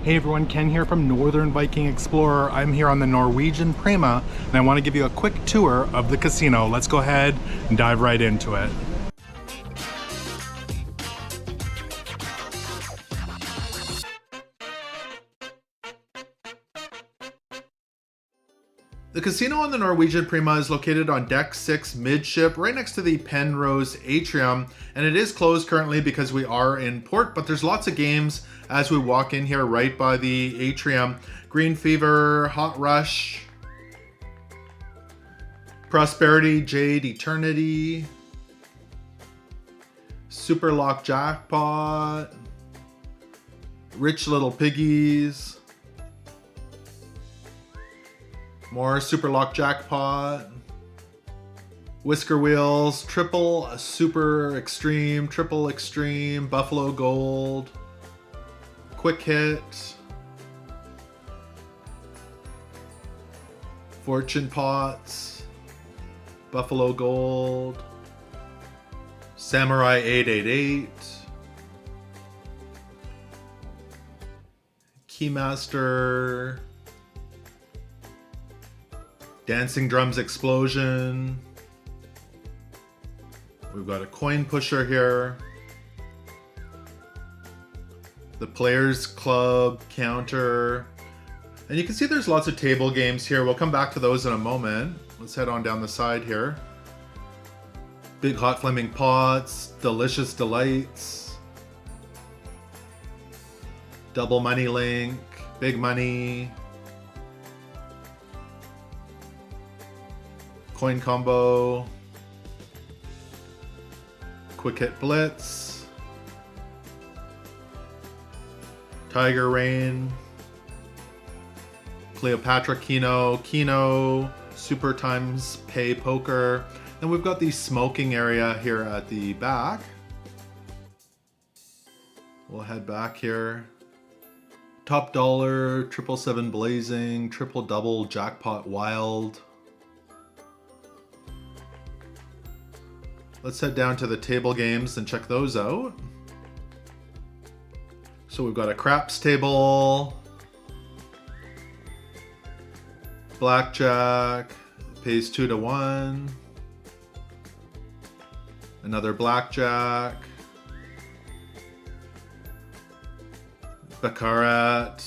Hey everyone, Ken here from Northern Viking Explorer. I'm here on the Norwegian Prima and I want to give you a quick tour of the casino. Let's go ahead and dive right into it. The casino on the Norwegian Prima is located on deck 6 midship, right next to the Penrose Atrium, and it is closed currently because we are in port, but there's lots of games as we walk in here right by the atrium. Green Fever, Hot Rush, Prosperity, Jade, Eternity, Super Lock Jackpot, Rich Little Piggies, more Super Lock Jackpot, Whisker Wheels, Triple Super Extreme, Triple Extreme, Buffalo Gold, Quick Hit, Fortune Pots, Buffalo Gold, Samurai 888, Keymaster, Dancing Drums Explosion. We've got a coin pusher here. The Players Club counter. And you can see there's lots of table games here. We'll come back to those in a moment. Let's head on down the side here. Big Hot Flaming Pots, Delicious Delights, Double Money Link, Big Money, Coin Combo, Quick Hit Blitz, Tiger Rain, Cleopatra Keno, Super Times Pay Poker. Then we've got the smoking area here at the back. We'll head back here. Top Dollar, 777 Blazing, Triple Double Jackpot Wild. Let's head down to the table games and check those out. So we've got a craps table, blackjack, pays 2 to 1, another blackjack, baccarat,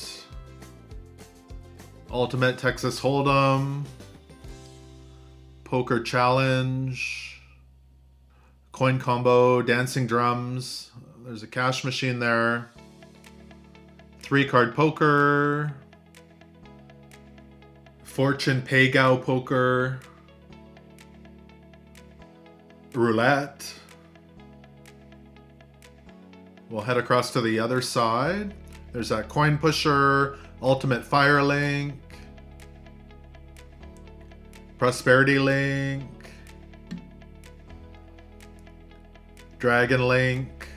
ultimate Texas Hold'em, poker challenge, coin combo, dancing drums, there's a cash machine there, 3-card poker, fortune pay-gow poker, roulette. We'll head across to the other side. There's that coin pusher, ultimate fire link, prosperity link, Dragon Link,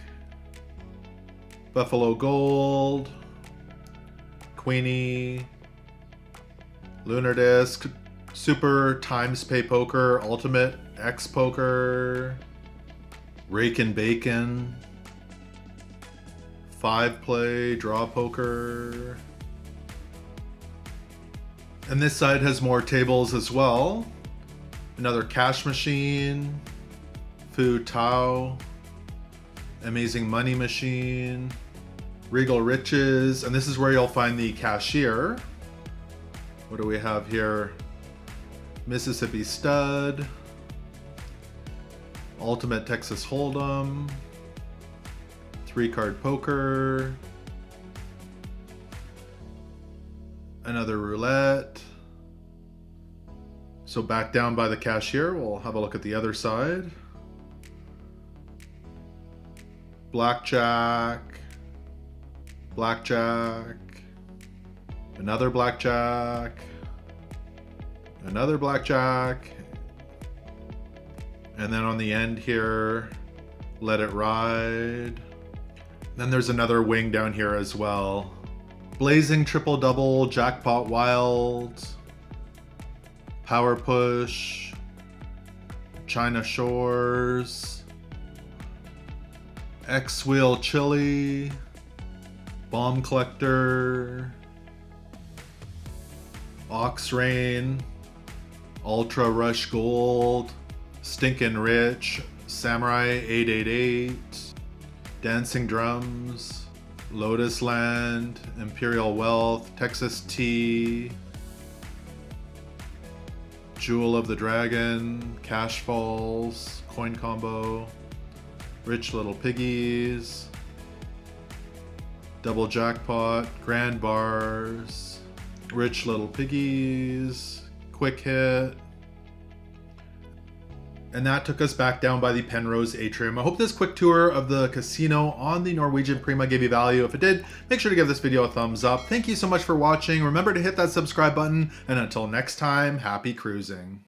Buffalo Gold, Queenie, Lunar Disc, Super Times Pay Poker, Ultimate X Poker, Rake and Bacon, 5-play, Draw Poker. And this side has more tables as well. Another cash machine, Fu Tao, Amazing Money Machine, Regal Riches, and this is where you'll find the cashier. What do we have here? Mississippi Stud, Ultimate Texas Hold'em, 3-card poker, another roulette. So back down by the cashier, we'll have a look at the other side. Blackjack, blackjack, another blackjack, another blackjack, and then on the end here, Let It Ride. Then there's another wing down here as well. Blazing Triple Double, Jackpot Wild, Power Push, China Shores, X-Wheel Chili, Bomb Collector, Ox Rain, Ultra Rush Gold, Stinkin' Rich, Samurai 888, Dancing Drums, Lotus Land, Imperial Wealth, Texas Tea, Jewel of the Dragon, Cash Falls, Coin Combo, Rich Little Piggies, Double Jackpot, Grand Bars, Rich Little Piggies, Quick Hit. And that took us back down by the Penrose Atrium. I hope this quick tour of the casino on the Norwegian Prima gave you value. If it did, make sure to give this video a thumbs up. Thank you so much for watching. Remember to hit that subscribe button. And until next time, happy cruising.